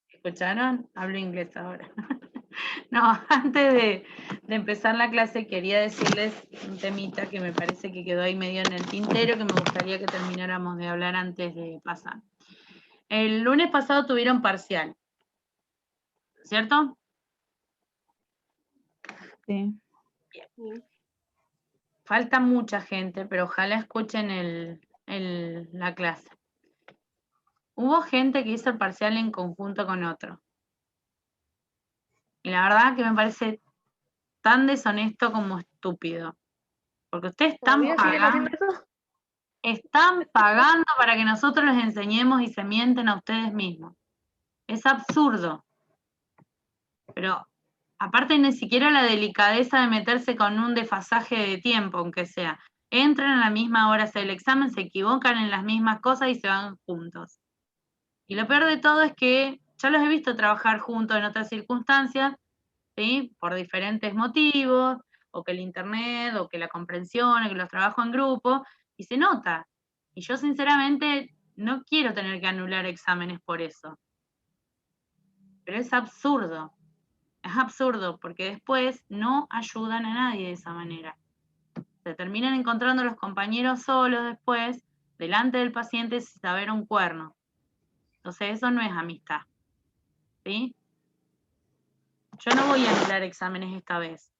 ¿Escucharon? Hablo inglés ahora. No, antes de empezar la clase quería decirles un temita que me parece que quedó ahí medio en el tintero, que me gustaría que termináramos de hablar antes de pasar. El lunes pasado tuvieron parcial, ¿cierto? Sí. Bien. Falta mucha gente, pero ojalá escuchen la clase. Hubo gente que hizo el parcial en conjunto con otro. Y la verdad que me parece tan deshonesto como estúpido. Porque ustedes están pagando para que nosotros les enseñemos y se mienten a ustedes mismos. Es absurdo. Pero aparte ni siquiera la delicadeza de meterse con un desfasaje de tiempo, aunque sea. Entran a la misma hora a hacer el examen, se equivocan en las mismas cosas y se van juntos. Y lo peor de todo es que ya los he visto trabajar juntos en otras circunstancias, ¿sí? Por diferentes motivos, o que el internet, o que la comprensión, o que los trabajos en grupo, y se nota. Y yo sinceramente no quiero tener que anular exámenes por eso. Pero es absurdo porque después no ayudan a nadie de esa manera. Se terminan encontrando los compañeros solos después, delante del paciente sin saber un cuerno. Entonces eso no es amistad, ¿sí? Yo no voy a anular exámenes esta vez,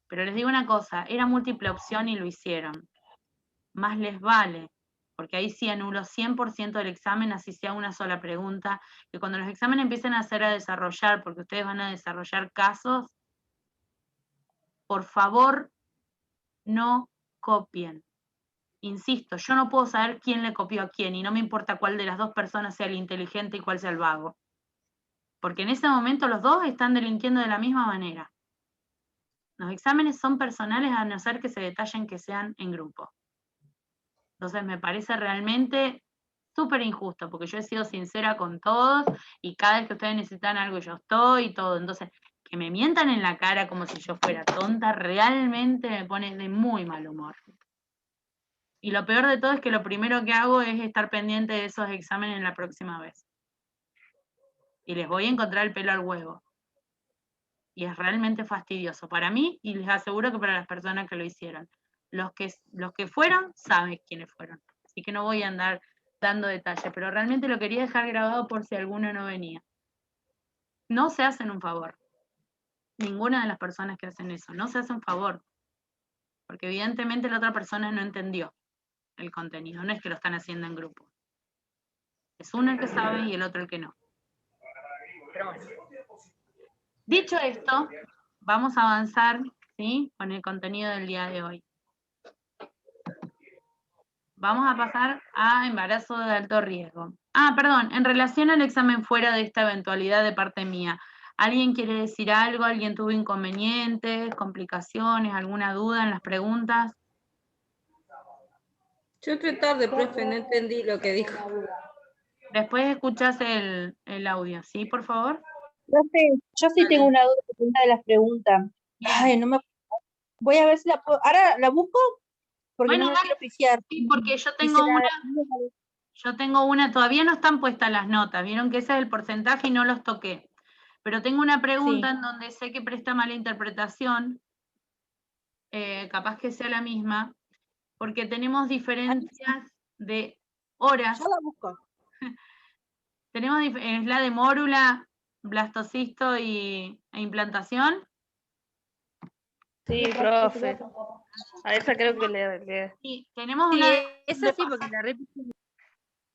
pero les digo una cosa, era múltiple opción y lo hicieron. Más les vale, porque ahí sí anulo 100% del examen, así sea una sola pregunta, que cuando los exámenes empiecen a hacer a desarrollar, porque ustedes van a desarrollar casos, por favor, no copien. Insisto, yo no puedo saber quién le copió a quién, y no me importa cuál de las dos personas sea el inteligente y cuál sea el vago. Porque en ese momento los dos están delinquiendo de la misma manera. Los exámenes son personales a no ser que se detallen que sean en grupo. Entonces me parece realmente súper injusto, porque yo he sido sincera con todos y cada vez que ustedes necesitan algo yo estoy y todo. Entonces, que me mientan en la cara como si yo fuera tonta, realmente me pone de muy mal humor. Y lo peor de todo es que lo primero que hago es estar pendiente de esos exámenes la próxima vez. Y les voy a encontrar el pelo al huevo. Y es realmente fastidioso para mí y les aseguro que para las personas que lo hicieron. Los que fueron, saben quiénes fueron. Así que no voy a andar dando detalles, pero realmente lo quería dejar grabado por si alguno no venía. No se hacen un favor. Ninguna de las personas que hacen eso, no se hace un favor. Porque evidentemente la otra persona no entendió el contenido, no es que lo están haciendo en grupo. Es uno el que sabe y el otro el que no. Pero bueno. Dicho esto, vamos a avanzar, ¿sí?, con el contenido del día de hoy. Vamos a pasar a embarazo de alto riesgo. Perdón, en relación al examen fuera de esta eventualidad de parte mía, ¿alguien quiere decir algo? ¿Alguien tuvo inconvenientes, complicaciones, alguna duda en las preguntas? Yo entré tarde, profe, no entendí lo que dijo. Después escuchás el audio, ¿sí, por favor? Profe, yo sí tengo una duda con una de las preguntas. Ay, no me... Voy a ver si la puedo... ¿Ahora la busco? Porque Bueno, no me quiero oficiar. sí, porque yo tengo una, todavía no están puestas las notas, vieron que ese es el porcentaje y no los toqué. Pero tengo una pregunta en donde sé que presta mala interpretación, capaz que sea la misma, porque tenemos diferencias de horas. Yo la busco. Es la de mórula, blastocisto e implantación. Sí, profe. A esa creo que le... Sí, tenemos esa sí, porque la repito.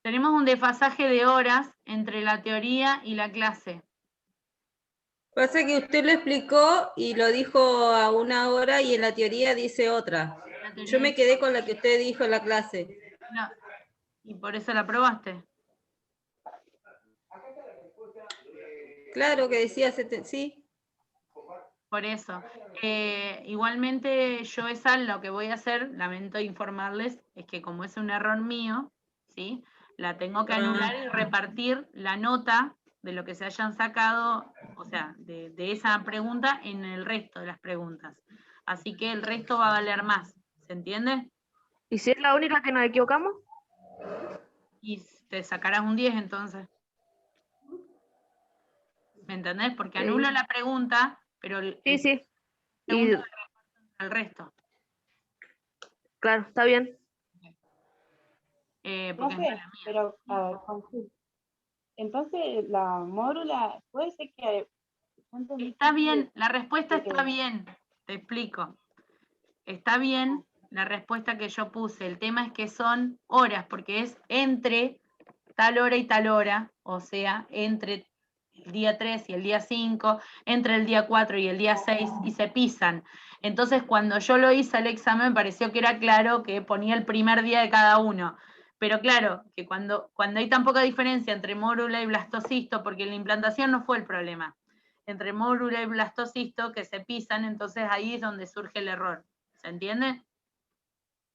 Tenemos un desfasaje de horas entre la teoría y la clase. Pasa que usted lo explicó y lo dijo a una hora y en la teoría dice otra. Yo me quedé con la que usted dijo en la clase. No. ¿Y por eso la aprobaste? Claro que decía, sí. Por eso. Igualmente yo esa lo que voy a hacer, lamento informarles, es que como es un error mío, ¿sí?, la tengo que anular y repartir la nota de lo que se hayan sacado, o sea, de esa pregunta en el resto de las preguntas. Así que el resto va a valer más, ¿se entiende? ¿Y si es la única que nos equivocamos? Y te sacarás un 10 entonces. ¿Me entendés? Porque anulo la pregunta, pero Sí, sí. Y, pregunta al resto. claro, está bien. Porque es Profe, mala mía. pero a ver, consulta. Entonces, la mórula, puede ser que... Está bien, la respuesta ¿De qué? está bien. Te explico. Está bien la respuesta que yo puse. El tema es que son horas, porque es entre tal hora y tal hora, o sea, entre el día 3 y el día 5, entre el día 4 y el día 6, y se pisan. Entonces, cuando yo lo hice el examen, me pareció que era claro que ponía el primer día de cada uno. Pero claro, que cuando hay tan poca diferencia entre mórula y blastocisto, porque la implantación no fue el problema, entre mórula y blastocisto que se pisan, entonces ahí es donde surge el error. ¿Se entiende?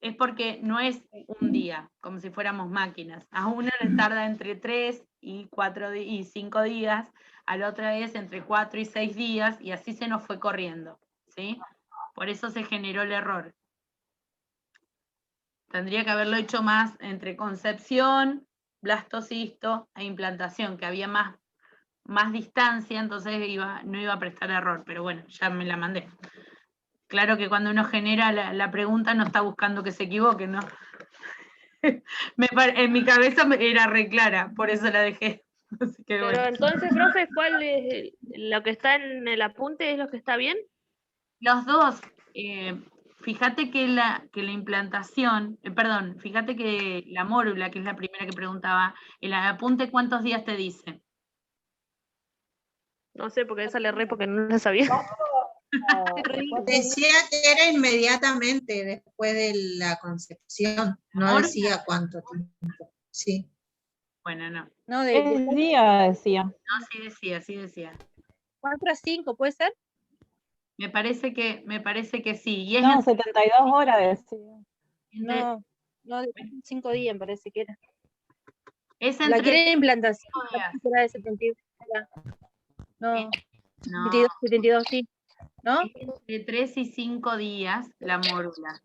Es porque no es un día, como si fuéramos máquinas. A uno le tarda entre 3 y 5 días, al otro es entre 4 y 6 días, y así se nos fue corriendo, ¿sí? Por eso se generó el error. Tendría que haberlo hecho más entre concepción, blastocisto e implantación, que había más distancia, entonces no iba a prestar error, pero bueno, ya me la mandé. Claro que cuando uno genera la pregunta no está buscando que se equivoque, ¿no? En mi cabeza era re clara, por eso la dejé. Así que Pero bueno. entonces, profe, ¿cuál es lo que está en el apunte? ¿Es lo que está bien? Los dos, fíjate que la implantación, perdón, fíjate que la mórula, que es la primera que preguntaba, el apunte, ¿cuántos días te dice? No sé, porque esa le erré porque no la sabía. Decía que era inmediatamente después de la concepción, no decía cuánto tiempo. Sí. Bueno, no. No, Es día, decía. No, sí decía. 4 a 5, ¿puede ser? Me parece que sí. Y es No, 72 horas decía. No, de 5 días me parece que era. Es La entre quieren implantación, 5 días. era de 72. No, No, 72, sí. ¿No? entre 3 y 5 días la mórula.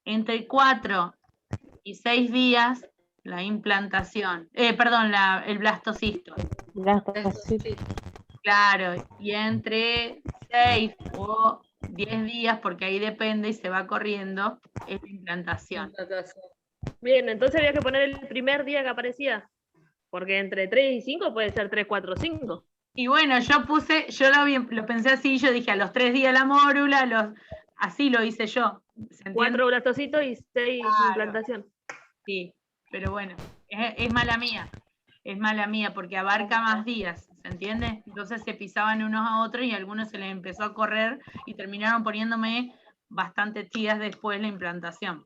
Entre 4 y 6 días la implantación. Perdón, el blastocisto. Claro, y entre 6 o 10 días, porque ahí depende y se va corriendo, es la implantación. Bien, entonces había que poner el primer día que aparecía. Porque entre 3 y 5 puede ser 3, 4, 5. Y bueno, yo lo pensé así, yo dije a los 3 días la mórula, así lo hice yo. ¿Se entiende? 4 blastocitos y 6 Claro. implantación. Sí, pero bueno, es mala mía porque abarca más días, ¿se entiende? Entonces se pisaban unos a otros y a algunos se les empezó a correr y terminaron poniéndome bastantes días después la implantación.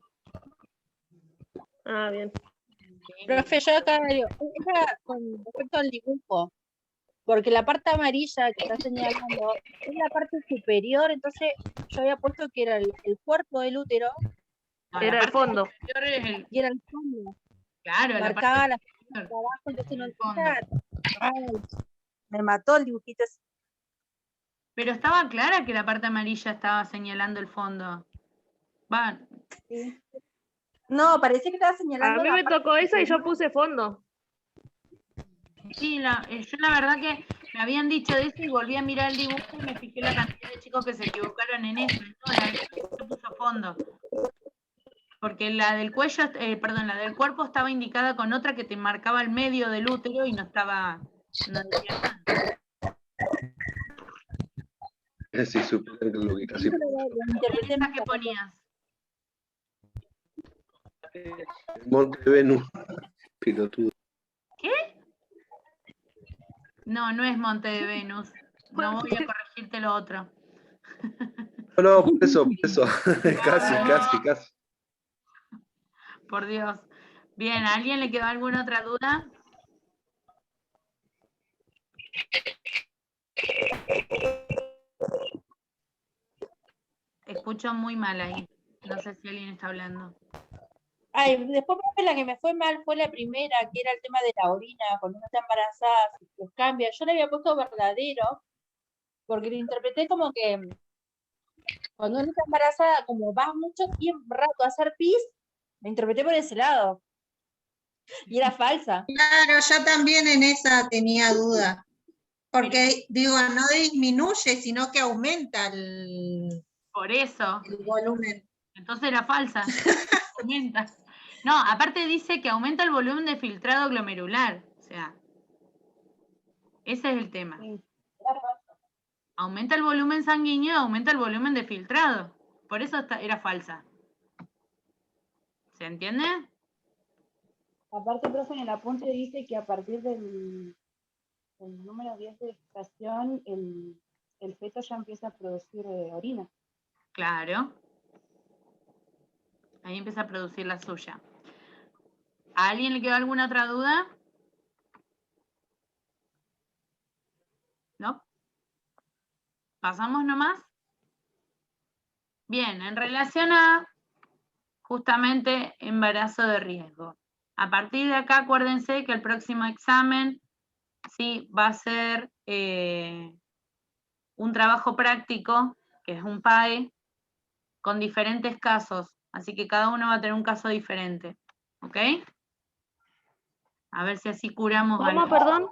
Ah, bien. Profe, yo acá digo, era con respecto al dibujo, porque la parte amarilla que está señalando es la parte superior, entonces yo había puesto que era el cuerpo del útero. No, Era el fondo. Y era el fondo. Claro, marcaba la parte de abajo, entonces no el fondo. Me mató el dibujito ese. Pero estaba clara que la parte amarilla estaba señalando el fondo. Va. Sí. No, parecía que estaba señalando. A mí me tocó esa y yo puse fondo. Sí, yo la verdad que me habían dicho de eso y volví a mirar el dibujo y me fijé la cantidad de chicos que se equivocaron en eso. No, yo puso fondo. Porque la del cuello, la del cuerpo estaba indicada con otra que te marcaba el medio del útero y no decía nada. Sí, supongo que lo que casi. ¿Esa qué ponías? Monte Venus, pilotudo. ¿Qué? No es Monte de Venus. No voy a corregirte lo otro. No, por eso. casi. Por Dios. Bien, ¿a alguien le quedó alguna otra duda? Escucho muy mal ahí. No sé si alguien está hablando. Ay, después la que me fue mal fue la primera, que era el tema de la orina, cuando uno está embarazada, los cambia. Yo le había puesto verdadero, porque lo interpreté como que cuando uno está embarazada, como va mucho tiempo, rato a hacer pis, lo interpreté por ese lado. Y era falsa. Claro, yo también en esa tenía duda. Porque, digo, no disminuye, sino que aumenta Por eso. el volumen. Entonces era falsa. Aumenta. No, aparte dice que aumenta el volumen de filtrado glomerular. O sea, ese es el tema. Sí. Aumenta el volumen sanguíneo y aumenta el volumen de filtrado. Por eso era falsa. ¿Se entiende? Aparte, profe, en el apunte dice que a partir del número 10 de gestación, el feto ya empieza a producir orina. Claro. Ahí empieza a producir la suya. ¿A alguien le quedó alguna otra duda? ¿No? ¿Pasamos nomás? Bien, en relación a justamente embarazo de riesgo. A partir de acá, acuérdense que el próximo examen sí va a ser un trabajo práctico, que es un PAE, con diferentes casos. Así que cada uno va a tener un caso diferente. ¿Ok? A ver si así curamos ¿Cómo, algo. perdón?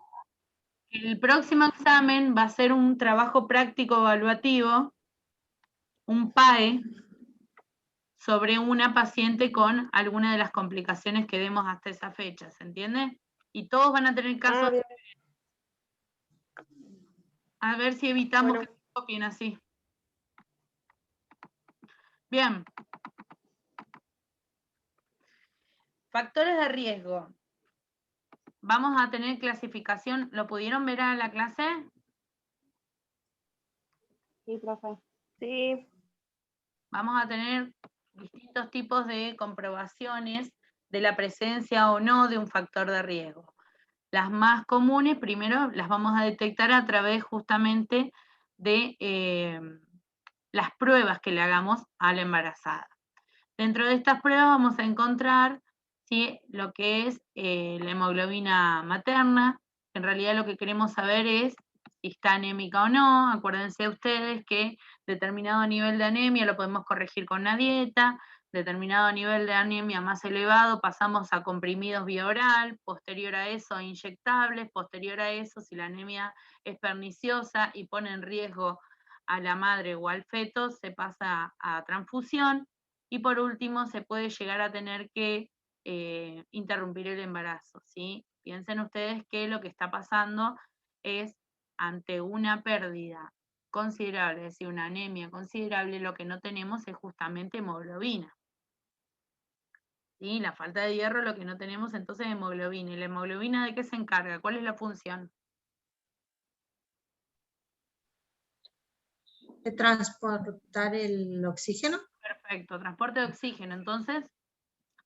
El próximo examen va a ser un trabajo práctico evaluativo, un PAE, sobre una paciente con alguna de las complicaciones que vemos hasta esa fecha, ¿se entiende? Y todos van a tener casos. Bien. A ver si evitamos Bueno. que se copien así. Bien. Factores de riesgo. Vamos a tener clasificación. ¿Lo pudieron ver a la clase? Sí, profe. Sí. Vamos a tener distintos tipos de comprobaciones de la presencia o no de un factor de riesgo. Las más comunes, primero, las vamos a detectar a través justamente de las pruebas que le hagamos a la embarazada. Dentro de estas pruebas vamos a encontrar ¿sí? lo que es la hemoglobina materna. En realidad lo que queremos saber es si está anémica o no. Acuérdense ustedes que determinado nivel de anemia lo podemos corregir con una dieta, determinado nivel de anemia más elevado pasamos a comprimidos vía oral, posterior a eso inyectables, posterior a eso si la anemia es perniciosa y pone en riesgo a la madre o al feto, se pasa a transfusión y por último se puede llegar a tener que interrumpir el embarazo, ¿sí? Piensen ustedes que lo que está pasando es ante una pérdida considerable, es decir, una anemia considerable, lo que no tenemos es justamente hemoglobina. ¿Sí? La falta de hierro, lo que no tenemos entonces es hemoglobina. ¿Y la hemoglobina de qué se encarga? ¿Cuál es la función? ¿De transportar el oxígeno? Perfecto, transporte de oxígeno. Entonces,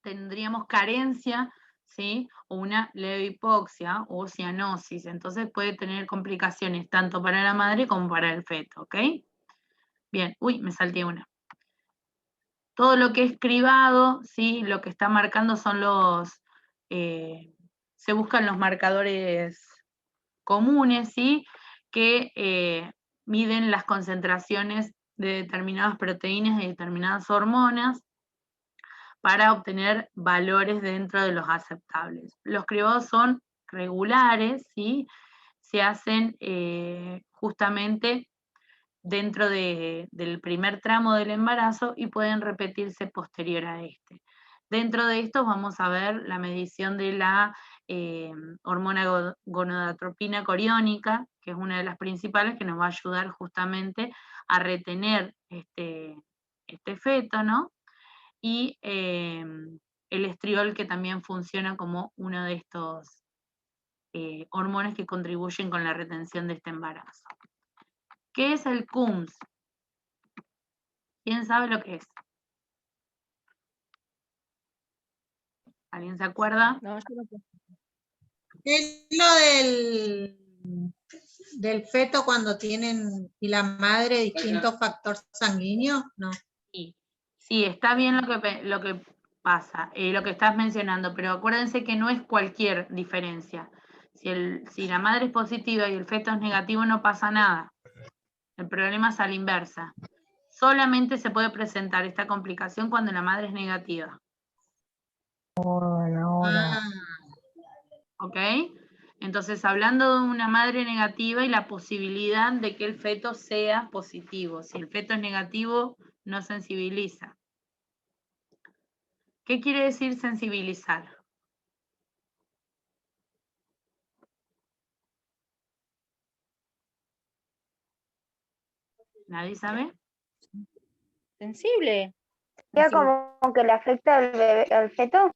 tendríamos carencia, ¿sí? O una leve hipoxia o cianosis. Entonces puede tener complicaciones tanto para la madre como para el feto, ¿ok? Bien, uy, me salté una. Todo lo que es cribado, ¿sí? Lo que está marcando son se buscan los marcadores comunes, ¿sí? Que miden las concentraciones de determinadas proteínas y determinadas hormonas para obtener valores dentro de los aceptables. Los cribados son regulares, ¿sí? Se hacen justamente dentro del primer tramo del embarazo y pueden repetirse posterior a este. Dentro de esto vamos a ver la medición de la hormona gonadotropina coriónica, que es una de las principales que nos va a ayudar justamente a retener este feto, ¿no? Y el estriol, que también funciona como uno de estos hormonas que contribuyen con la retención de este embarazo. ¿Qué es el CUMS? ¿Quién sabe lo que es? ¿Alguien se acuerda? No, yo no sé. Es lo del feto cuando tienen y la madre distintos factores sanguíneos, ¿no? Sí, está bien lo que pasa, lo que estás mencionando, pero acuérdense que no es cualquier diferencia. Si la madre es positiva y el feto es negativo, no pasa nada. El problema es a la inversa. Solamente se puede presentar esta complicación cuando la madre es negativa. Ah, ¿Ok? Entonces, hablando de una madre negativa y la posibilidad de que el feto sea positivo. Si el feto es negativo, no sensibiliza. ¿Qué quiere decir sensibilizar? ¿Nadie sabe? Sensible. ¿Ya como que le afecta al feto?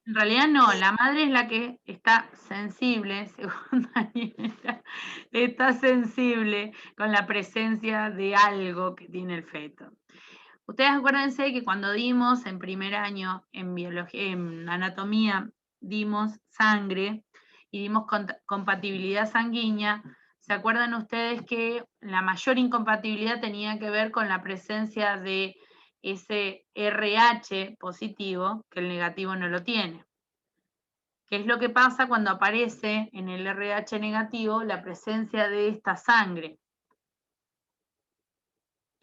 En realidad no, la madre es la que está sensible, según Daniela, está sensible con la presencia de algo que tiene el feto. Ustedes acuérdense que cuando dimos en primer año en biología, en anatomía, dimos sangre y dimos compatibilidad sanguínea. ¿Se acuerdan ustedes que la mayor incompatibilidad tenía que ver con la presencia de ese RH positivo, que el negativo no lo tiene? ¿Qué es lo que pasa cuando aparece en el RH negativo la presencia de esta sangre?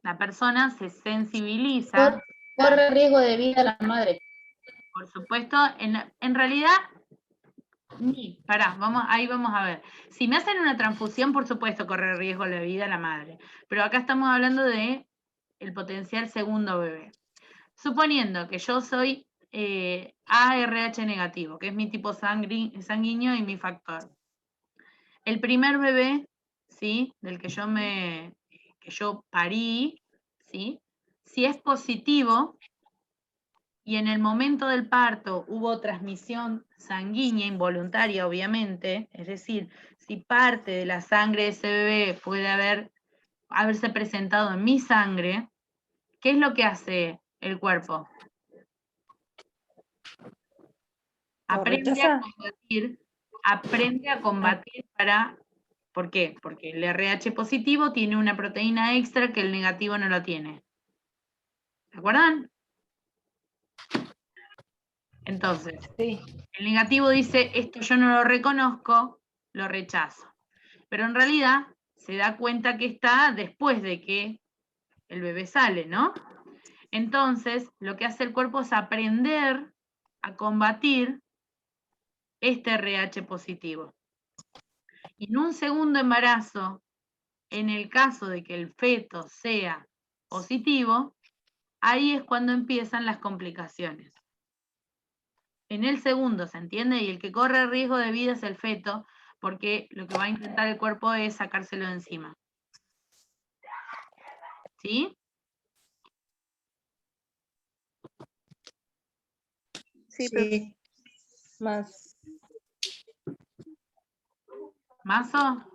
La persona se sensibiliza. Corre riesgo de vida la madre. Por supuesto, en realidad, ahí vamos a ver. Si me hacen una transfusión, por supuesto, corre riesgo la vida la madre. Pero acá estamos hablando de el potencial segundo bebé. Suponiendo que yo soy ARH negativo, que es mi tipo sanguíneo y mi factor. El primer bebé, ¿sí? Del que yo parí, ¿sí? Si es positivo y en el momento del parto hubo transmisión sanguínea involuntaria, obviamente, es decir, si parte de la sangre de ese bebé puede haberse presentado en mi sangre, ¿qué es lo que hace el cuerpo? Aprende a combatir para... ¿Por qué? Porque el RH positivo tiene una proteína extra que el negativo no lo tiene. ¿Se acuerdan? Entonces, Sí. el negativo dice, esto yo no lo reconozco, lo rechazo. Pero en realidad se da cuenta que está después de que el bebé sale, ¿no? Entonces, lo que hace el cuerpo es aprender a combatir este RH positivo. Y en un segundo embarazo, en el caso de que el feto sea positivo, ahí es cuando empiezan las complicaciones. En el segundo, ¿se entiende? Y el que corre riesgo de vida es el feto, porque lo que va a intentar el cuerpo es sacárselo de encima. ¿Sí? Sí. Más. ¿Mazo?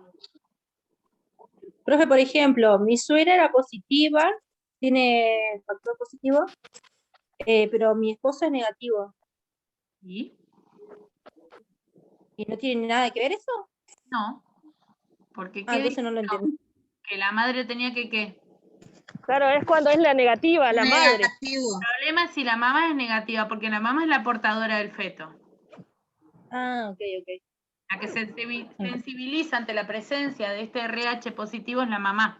Profe, por ejemplo, mi suegra era positiva, tiene factor positivo, pero mi esposo es negativo. ¿Y? ¿Y no tiene nada que ver eso? No. Porque entonces no lo entendí. Que la madre tenía que ¿qué? Claro, es cuando es la negativa, la madre. Negativo. El problema es si la mamá es negativa, porque la mamá es la portadora del feto. Ok. La que se sensibiliza ante la presencia de este RH positivo es la mamá.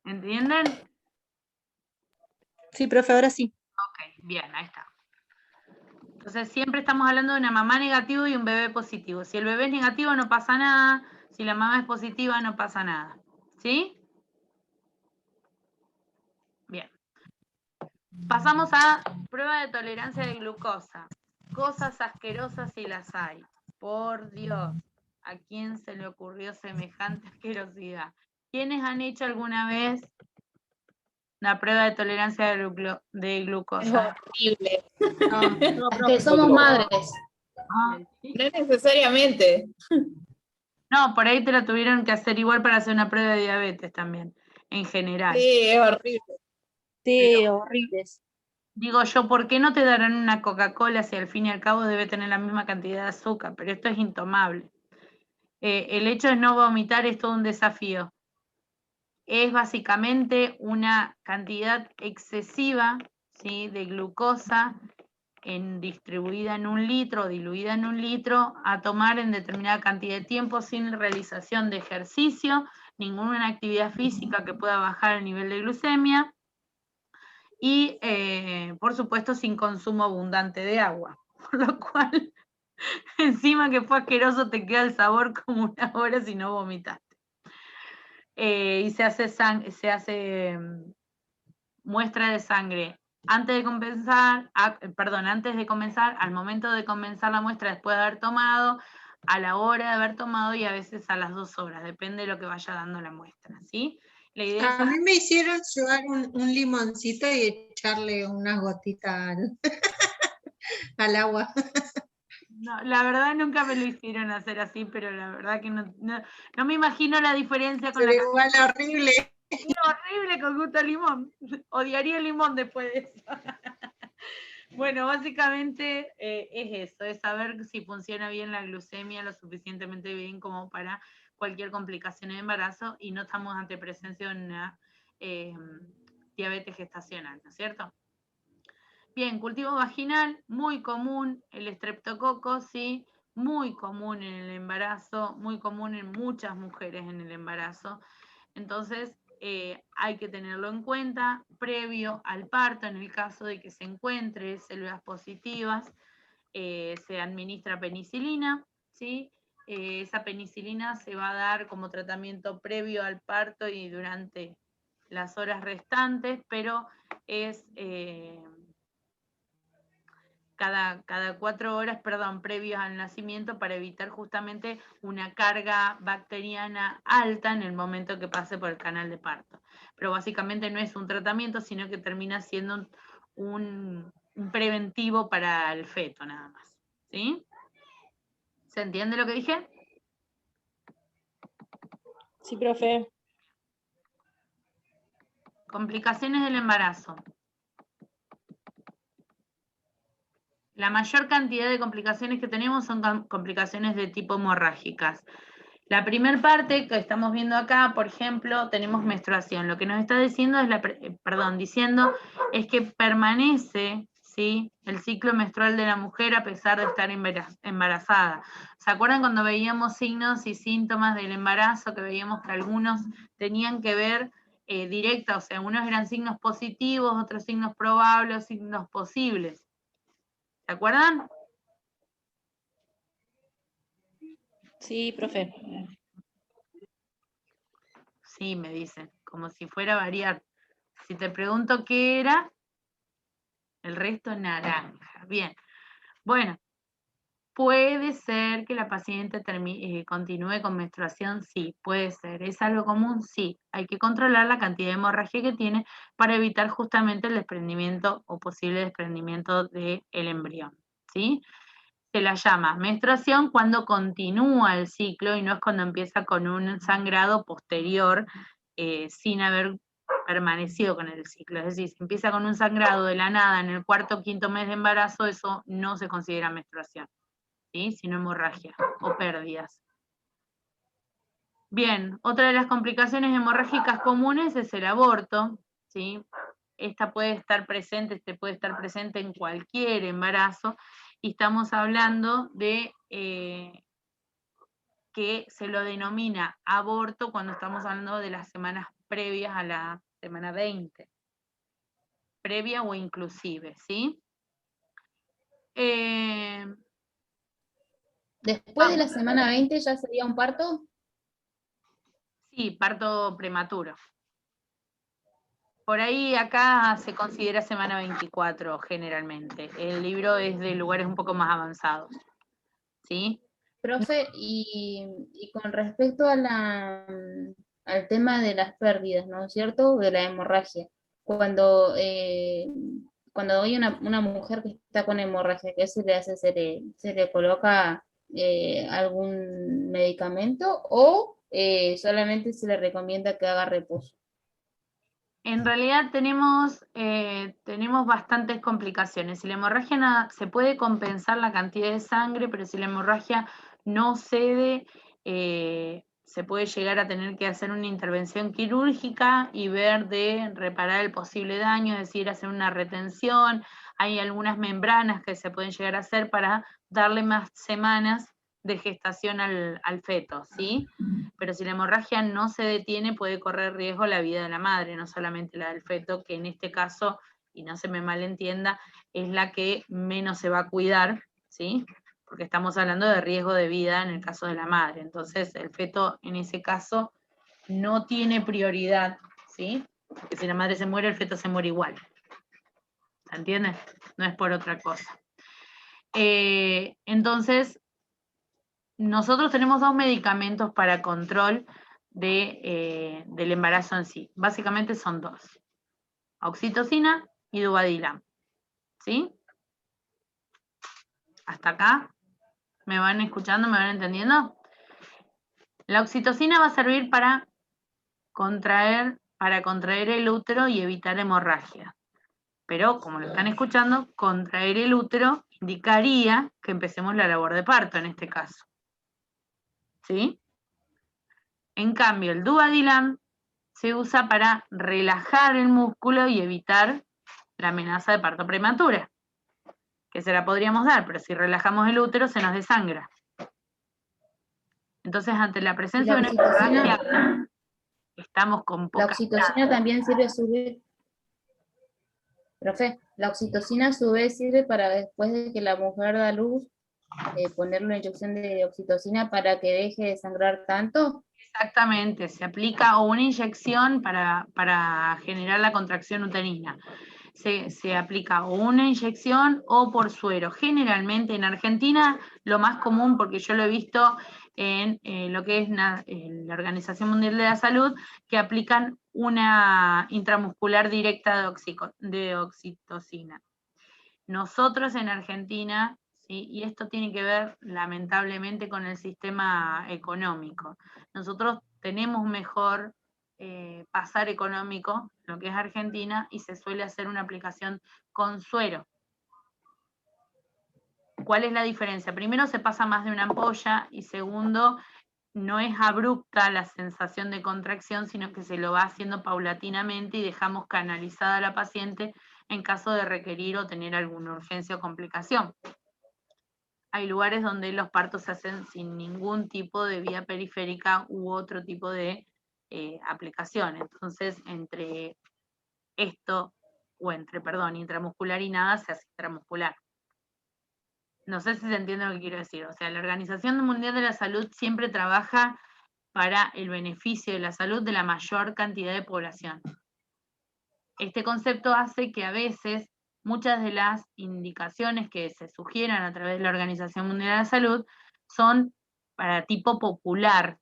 ¿Entienden? Sí, profe, ahora sí. Ok, bien, ahí está. Entonces siempre estamos hablando de una mamá negativa y un bebé positivo. Si el bebé es negativo no pasa nada, si la mamá es positiva no pasa nada. ¿Sí? Bien. Pasamos a prueba de tolerancia de glucosa. Cosas asquerosas si las hay. Por Dios, ¿a quién se le ocurrió semejante asquerosidad? ¿Quiénes han hecho alguna vez la prueba de tolerancia de glucosa? Es horrible. No, Que somos madres. Ah, No necesariamente. no, por ahí te la tuvieron que hacer igual para hacer una prueba de diabetes también, en general. Sí, es horrible. Sí, horribles. Digo yo, ¿por qué no te darán una Coca-Cola si al fin y al cabo debe tener la misma cantidad de azúcar? Pero esto es intomable. El hecho de no vomitar es todo un desafío. Es básicamente una cantidad excesiva, ¿sí?, de glucosa distribuida en 1 litro o diluida en 1 litro a tomar en determinada cantidad de tiempo sin realización de ejercicio, ninguna actividad física que pueda bajar el nivel de glucemia y por supuesto sin consumo abundante de agua, por lo cual encima que fue asqueroso te queda el sabor como una hora si no vomitaste. Y se hace muestra de sangre antes de comenzar, al momento de comenzar la muestra después de haber tomado, a la hora de haber tomado y a veces a las 2 horas, depende de lo que vaya dando la muestra, ¿sí? La idea A mí me hicieron llevar un limoncito y echarle unas gotitas al agua. No, la verdad nunca me lo hicieron hacer así, pero la verdad que no me imagino la diferencia con Pero la igual horrible. horrible con gusto a limón. Odiaría el limón después de eso. Bueno, básicamente es eso, es saber si funciona bien la glucemia lo suficientemente bien como para cualquier complicación de embarazo y no estamos ante presencia de una diabetes gestacional, ¿no es cierto? Bien, cultivo vaginal, muy común, el estreptococo, sí, muy común en el embarazo, muy común en muchas mujeres en el embarazo. Entonces, hay que tenerlo en cuenta previo al parto, en el caso de que se encuentre células positivas, se administra penicilina, ¿sí? Esa penicilina se va a dar como tratamiento previo al parto y durante las horas restantes, pero es cada 4 horas, previos al nacimiento para evitar justamente una carga bacteriana alta en el momento que pase por el canal de parto. Pero básicamente no es un tratamiento, sino que termina siendo un preventivo para el feto nada más. ¿Sí? ¿Se entiende lo que dije? Sí, profe. Complicaciones del embarazo. La mayor cantidad de complicaciones que tenemos son complicaciones de tipo hemorrágicas. La primera parte que estamos viendo acá, por ejemplo, tenemos menstruación. Lo que nos está diciendo es que permanece, ¿sí?, el ciclo menstrual de la mujer a pesar de estar embarazada. ¿Se acuerdan cuando veíamos signos y síntomas del embarazo, que veíamos que algunos tenían que ver directa, o sea, unos eran signos positivos, otros signos probables, signos posibles? ¿Se acuerdan? Sí, profe. Sí, me dicen, como si fuera a variar. Si te pregunto qué era, el resto naranja. Bien. Bueno, ¿puede ser que la paciente continúe con menstruación? Sí, puede ser. ¿Es algo común? Sí. Hay que controlar la cantidad de hemorragia que tiene para evitar justamente el desprendimiento o posible desprendimiento del embrión. ¿Sí? Se la llama menstruación cuando continúa el ciclo y no es cuando empieza con un sangrado posterior sin haber permanecido con el ciclo. Es decir, si empieza con un sangrado de la nada en el 4º o 5º mes de embarazo, eso no se considera menstruación, ¿sí?, sino hemorragia o pérdidas. Bien, otra de las complicaciones hemorrágicas comunes es el aborto, ¿sí? Esta puede estar presente en cualquier embarazo, y estamos hablando de que se lo denomina aborto cuando estamos hablando de las semanas previas a la semana 20, previa o inclusive, ¿sí? Después de la semana 20 ya sería un parto. Sí, parto prematuro. Por ahí acá se considera semana 24 generalmente. El libro es de lugares un poco más avanzados. ¿Sí? Profe, y con respecto a al tema de las pérdidas, ¿no es cierto? De la hemorragia. Cuando hay una mujer que está con hemorragia, ¿qué se le hace? ¿Se le coloca algún medicamento o solamente se le recomienda que haga reposo? En realidad tenemos bastantes complicaciones. Si la hemorragia se puede compensar la cantidad de sangre, pero si la hemorragia no cede, se puede llegar a tener que hacer una intervención quirúrgica y ver de reparar el posible daño, es decir, hacer una retención. Hay algunas membranas que se pueden llegar a hacer para darle más semanas de gestación al feto, ¿sí? Pero si la hemorragia no se detiene, puede correr riesgo la vida de la madre, no solamente la del feto, que en este caso y no se me malentienda, es la que menos se va a cuidar, ¿sí? Porque estamos hablando de riesgo de vida en el caso de la madre. Entonces, el feto en ese caso no tiene prioridad, ¿sí? Porque si la madre se muere, el feto se muere igual. ¿Se entiende? No es por otra cosa. Entonces, nosotros tenemos 2 medicamentos para control del embarazo en sí. Básicamente son 2. Oxitocina y Duvadilam. ¿Sí? ¿Hasta acá? ¿Me van escuchando? ¿Me van entendiendo? La oxitocina va a servir para contraer el útero y evitar hemorragia. Pero, como lo están escuchando, contraer el útero indicaría que empecemos la labor de parto en este caso. ¿Sí? En cambio, el Duvadilam se usa para relajar el músculo y evitar la amenaza de parto prematura, que se la podríamos dar, pero si relajamos el útero se nos desangra. Entonces, ante la presencia de una hemorragia, estamos con poca. La oxitocina también sirve a su vez. Profe, la oxitocina a su vez sirve para después de que la mujer da luz, ponerle una inyección de oxitocina para que deje de sangrar tanto. Exactamente, se aplica o una inyección para generar la contracción uterina. Se aplica o una inyección o por suero. Generalmente en Argentina lo más común, porque yo lo he visto en lo que es la Organización Mundial de la Salud, que aplican una intramuscular directa de oxitocina. Nosotros en Argentina, ¿sí? Y esto tiene que ver lamentablemente con el sistema económico. Nosotros tenemos mejor pasar económico, lo que es Argentina, y se suele hacer una aplicación con suero. ¿Cuál es la diferencia? Primero, se pasa más de una ampolla, y segundo, no es abrupta la sensación de contracción, sino que se lo va haciendo paulatinamente y dejamos canalizada a la paciente en caso de requerir o tener alguna urgencia o complicación. Hay lugares donde los partos se hacen sin ningún tipo de vía periférica u otro tipo de aplicación. Entonces, entre intramuscular y nada, se hace intramuscular. No sé si se entiende lo que quiero decir. O sea, la Organización Mundial de la Salud siempre trabaja para el beneficio de la salud de la mayor cantidad de población. Este concepto hace que a veces muchas de las indicaciones que se sugieran a través de la Organización Mundial de la Salud son para tipo popular.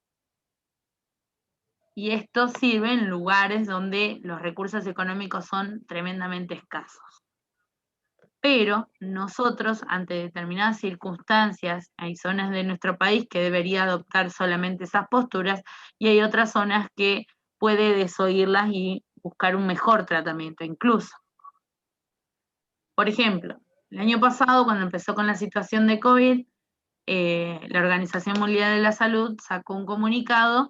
Y esto sirve en lugares donde los recursos económicos son tremendamente escasos. Pero nosotros, ante determinadas circunstancias, hay zonas de nuestro país que debería adoptar solamente esas posturas y hay otras zonas que puede desoírlas y buscar un mejor tratamiento incluso. Por ejemplo, el año pasado, cuando empezó con la situación de COVID, la Organización Mundial de la Salud sacó un comunicado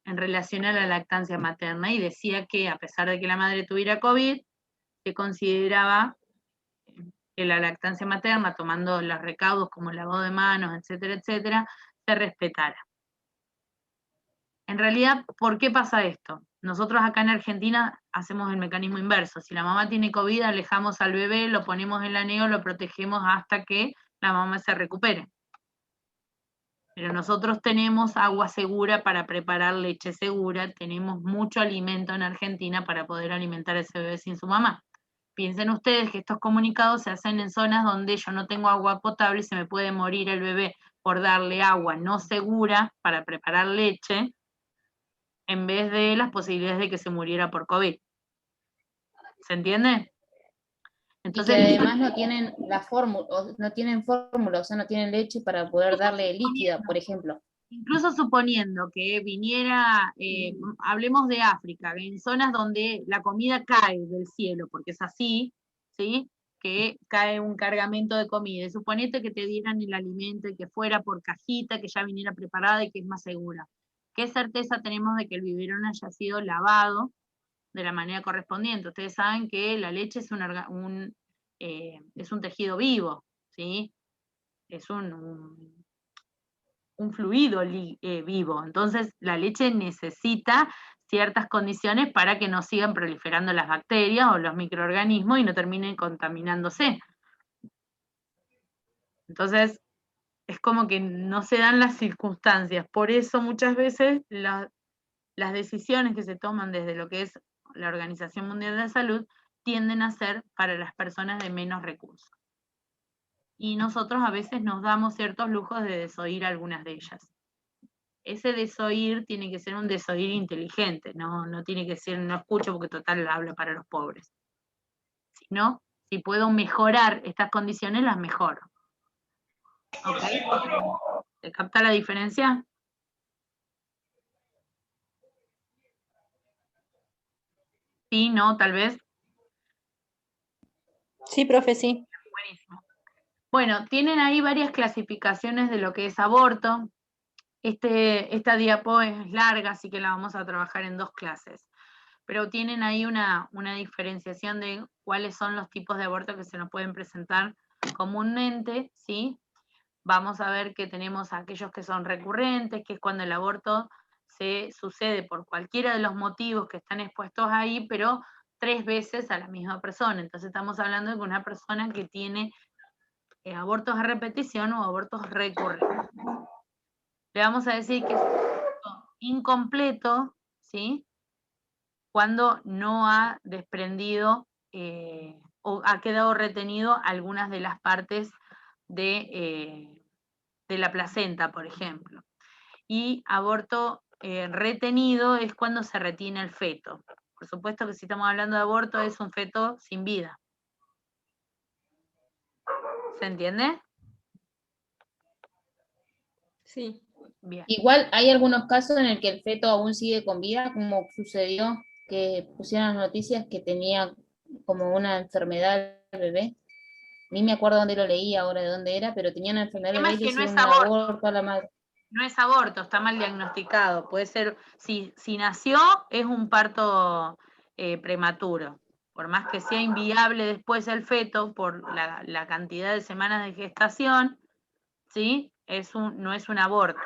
en relación a la lactancia materna y decía que a pesar de que la madre tuviera COVID, se consideraba que la lactancia materna, tomando los recaudos como el lavado de manos, etcétera, etcétera, se respetara. En realidad, ¿por qué pasa esto? Nosotros acá en Argentina hacemos el mecanismo inverso. Si la mamá tiene COVID, alejamos al bebé, lo ponemos en la neo, lo protegemos hasta que la mamá se recupere. Pero nosotros tenemos agua segura para preparar leche segura, tenemos mucho alimento en Argentina para poder alimentar a ese bebé sin su mamá. Piensen ustedes que estos comunicados se hacen en zonas donde yo no tengo agua potable y se me puede morir el bebé por darle agua no segura para preparar leche, en vez de las posibilidades de que se muriera por COVID. ¿Se entiende? Entonces, y que además no tienen la fórmula, o sea, no tienen leche para poder darle líquida, por ejemplo. Incluso suponiendo que viniera, hablemos de África, en zonas donde la comida cae del cielo, porque es así, ¿sí? Que cae un cargamento de comida. Y suponete que te dieran el alimento y que fuera por cajita, que ya viniera preparada y que es más segura. ¿Qué certeza tenemos de que el biberón haya sido lavado de la manera correspondiente? Ustedes saben que la leche es un tejido vivo, ¿sí? Es un fluido vivo. Entonces, la leche necesita ciertas condiciones para que no sigan proliferando las bacterias o los microorganismos y no terminen contaminándose. Entonces, es como que no se dan las circunstancias. Por eso muchas veces las decisiones que se toman desde lo que es la Organización Mundial de la Salud tienden a ser para las personas de menos recursos. Y nosotros a veces nos damos ciertos lujos de desoír algunas de ellas. Ese desoír tiene que ser un desoír inteligente, no tiene que ser no escucho porque total habla para los pobres. Sino, si puedo mejorar estas condiciones, las mejoro. ¿Ok? ¿Se capta la diferencia? Sí, no, tal vez. Sí, profe, sí. Buenísimo. Bueno, tienen ahí varias clasificaciones de lo que es aborto. Esta diapo es larga, así que la vamos a trabajar en 2 clases. Pero tienen ahí una diferenciación de cuáles son los tipos de aborto que se nos pueden presentar comúnmente, ¿sí? Vamos a ver que tenemos aquellos que son recurrentes, que es cuando el aborto se sucede por cualquiera de los motivos que están expuestos ahí, pero 3 veces a la misma persona. Entonces estamos hablando de una persona que tiene abortos a repetición o abortos recurrentes. Le vamos a decir que es un aborto incompleto, ¿sí? Cuando no ha desprendido o ha quedado retenido algunas de las partes de la placenta, por ejemplo. Y aborto retenido es cuando se retiene el feto. Por supuesto que si estamos hablando de aborto es un feto sin vida. ¿Se entiende? Sí. Bien. Igual hay algunos casos en el que el feto aún sigue con vida, como sucedió que pusieron las noticias que tenía como una enfermedad el bebé. Ni me acuerdo dónde lo leí ahora, de dónde era, pero tenía una enfermedad El el tema bebé y es le que no hicieron es un aborto. aborto a la madre. No es aborto, está mal diagnosticado. Puede ser, si nació, es un parto prematuro. Por más que sea inviable después el feto por la cantidad de semanas de gestación, ¿sí? No es un aborto.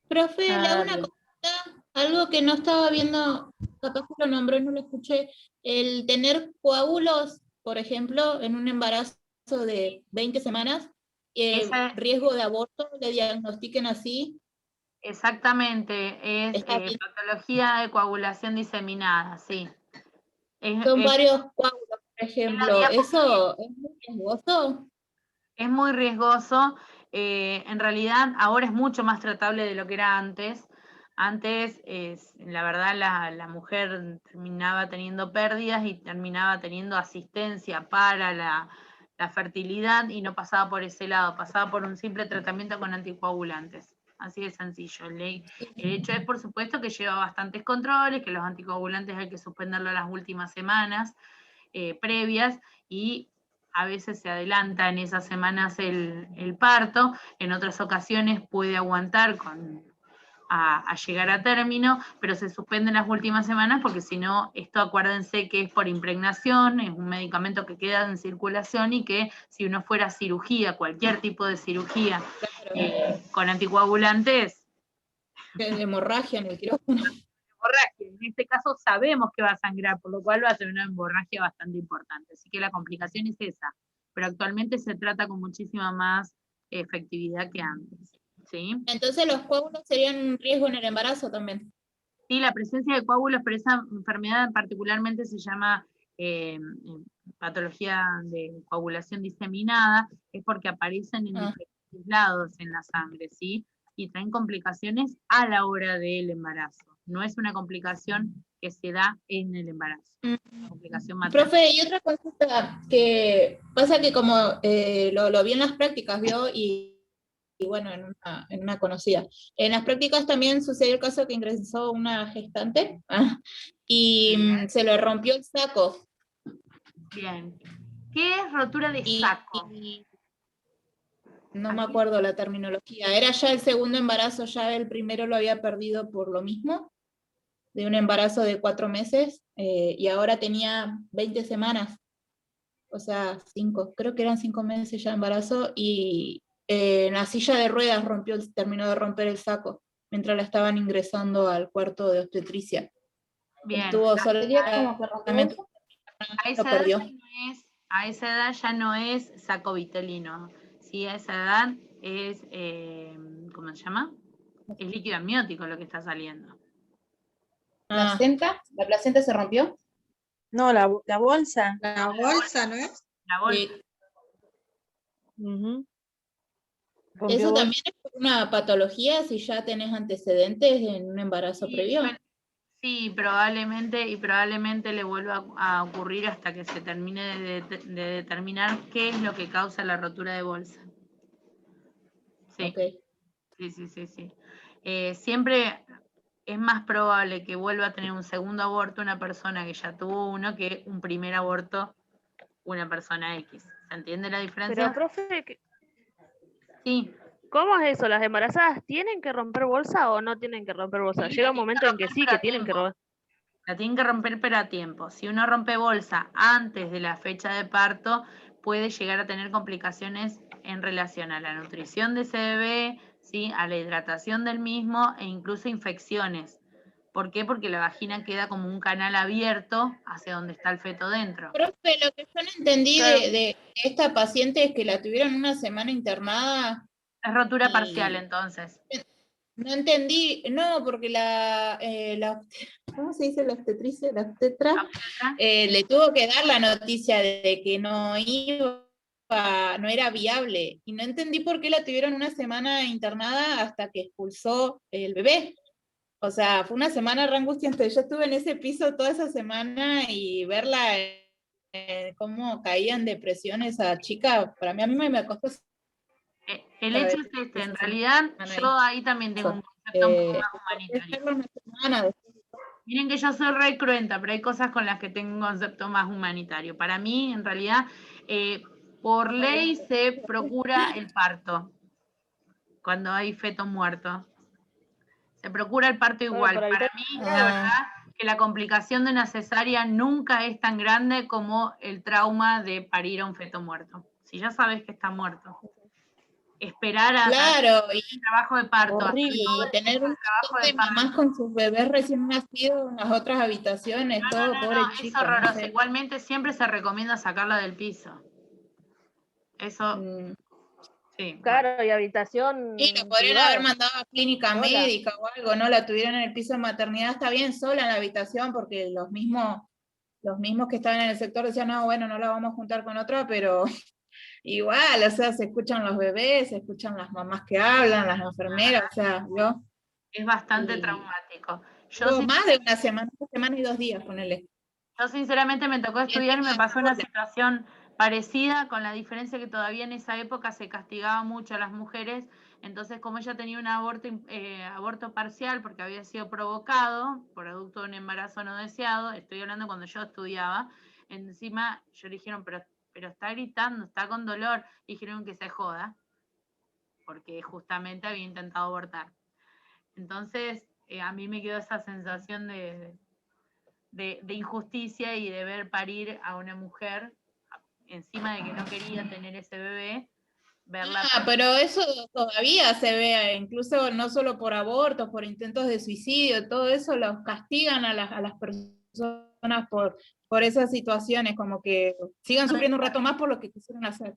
Profe, le hago una Bien. consulta, algo que no estaba viendo, capaz que lo nombró y no lo escuché. El tener coágulos, por ejemplo, en un embarazo de 20 semanas, riesgo de aborto, le diagnostiquen así. Exactamente, es Está bien. patología de coagulación diseminada, sí. Son varios coágulos, por ejemplo. diapo- ¿Eso es muy riesgoso? Es muy riesgoso. En realidad, ahora es mucho más tratable de lo que era antes. Antes, la verdad, la mujer terminaba teniendo pérdidas y terminaba teniendo asistencia para la fertilidad y no pasaba por ese lado, pasaba por un simple tratamiento con anticoagulantes. Así de sencillo. El hecho es, por supuesto, que lleva bastantes controles, que los anticoagulantes hay que suspenderlo las últimas semanas previas y a veces se adelanta en esas semanas el parto, en otras ocasiones puede aguantar a llegar a término, pero se suspenden las últimas semanas porque si no, esto acuérdense que es por impregnación, es un medicamento que queda en circulación y que si uno fuera a cirugía, cualquier tipo de cirugía con anticoagulantes, Hemorragia en el quirófano. hemorragia. En este caso sabemos que va a sangrar, por lo cual va a tener una hemorragia bastante importante. Así que la complicación es esa. Pero actualmente se trata con muchísima más efectividad que antes. ¿Sí? Entonces los coágulos serían un riesgo en el embarazo también. Sí, la presencia de coágulos, pero esa enfermedad particularmente se llama patología de coagulación diseminada, es porque aparecen en diferentes lados en la sangre, ¿sí? Y traen complicaciones a la hora del embarazo. No es una complicación que se da en el embarazo. Complicación materna. Profe, y otra consulta que pasa que como lo vi en las prácticas, ¿vio? Y bueno, en una conocida. En las prácticas también sucedió el caso que ingresó una gestante y se le rompió el saco. Bien. ¿Qué es rotura de saco? No me acuerdo la terminología. Era ya el segundo embarazo, ya el primero lo había perdido por lo mismo, de un embarazo de 4 meses, y ahora tenía 20 semanas, o sea, 5, creo que eran 5 meses ya de embarazo, y en la silla de ruedas terminó de romper el saco. mientras la estaban ingresando al cuarto de obstetricia. Bien. Estuvo solo como que solamente A lo esa, edad perdió. ya no es, a esa edad ya no es sacovitelino. Sí, a esa edad es, ¿cómo se llama? Es líquido amniótico lo que está saliendo. Ah, ¿La placenta se rompió? No, la bolsa. La bolsa, ¿no es? La bolsa. sí. Ujú. ¿Eso también es por una patología si ya tenés antecedentes en un embarazo previo? Sí, probablemente le vuelva a ocurrir hasta que se termine de determinar qué es lo que causa la rotura de bolsa. Sí, Ok. sí. Siempre es más probable que vuelva a tener un segundo aborto una persona que ya tuvo uno que un primer aborto una persona X. ¿Se entiende la diferencia? Pero, profe, Sí. ¿cómo es eso? ¿Las embarazadas tienen que romper bolsa o no tienen que romper bolsa? Sí, Llega la un tienen momento que en que romper, sí, pero que a tienen que tiempo. romper. La tienen que romper, pero a tiempo. Si uno rompe bolsa antes de la fecha de parto, puede llegar a tener complicaciones en relación a la nutrición de ese bebé, ¿sí? A la hidratación del mismo e incluso infecciones. ¿Por qué? Porque la vagina queda como un canal abierto hacia donde está el feto dentro. Profe, lo que yo no entendí Claro. de esta paciente es que la tuvieron una semana internada. Es rotura y parcial, entonces. No entendí, no, porque ¿cómo se dice la obstetricia? La obstetra, le tuvo que dar la noticia de que no era viable. Y no entendí por qué la tuvieron una semana internada hasta que expulsó el bebé. O sea, fue una semana re angustiante. Yo estuve en ese piso toda esa semana y verla cómo caía en depresión esa chica, para mí, a mí me costó. El hecho es este, en realidad yo ahí también tengo un concepto un poco más humanitario. Miren que yo soy re cruenta, pero hay cosas con las que tengo un concepto más humanitario. Para mí, en realidad, por ley se procura el parto cuando hay feto muerto. Se procura el parto igual. para evitar- Para mí, la verdad, que la complicación de una cesárea nunca es tan grande como el trauma de parir a un feto muerto. Si ya sabes que está muerto. Esperar a Claro, el trabajo de parto. horrible. Y tener un montón de mamás con sus bebés recién nacidos en las otras habitaciones, todo, pobre Es chica. horroroso. No sé. Igualmente siempre se recomienda sacarla del piso. Eso, sí. Claro, y habitación Sí, lo podrían privada. haber mandado a clínica Sola. médica o algo, ¿no? La tuvieron en el piso de maternidad, está bien sola en la habitación, porque los mismos que estaban en el sector decían, no, bueno, no la vamos a juntar con otra, pero igual, o sea, se escuchan los bebés, se escuchan las mamás que hablan, las enfermeras, o sea, yo. Es bastante Y traumático. Yo más de una semana y 2 días, ponele. Yo sinceramente me tocó estudiar y me pasó una situación parecida, con la diferencia que todavía en esa época se castigaba mucho a las mujeres. Entonces, como ella tenía un aborto parcial porque había sido provocado, producto de un embarazo no deseado, estoy hablando cuando yo estudiaba, encima yo le dijeron, pero está gritando, está con dolor, dijeron que se joda, porque justamente había intentado abortar. Entonces, a mí me quedó esa sensación de injusticia y de ver parir a una mujer encima de que no quería tener ese bebé, verla. Pero eso todavía se ve, incluso no solo por abortos, por intentos de suicidio, todo eso los castigan a las personas por esas situaciones, como que sigan sufriendo un rato más por lo que quisieron hacer.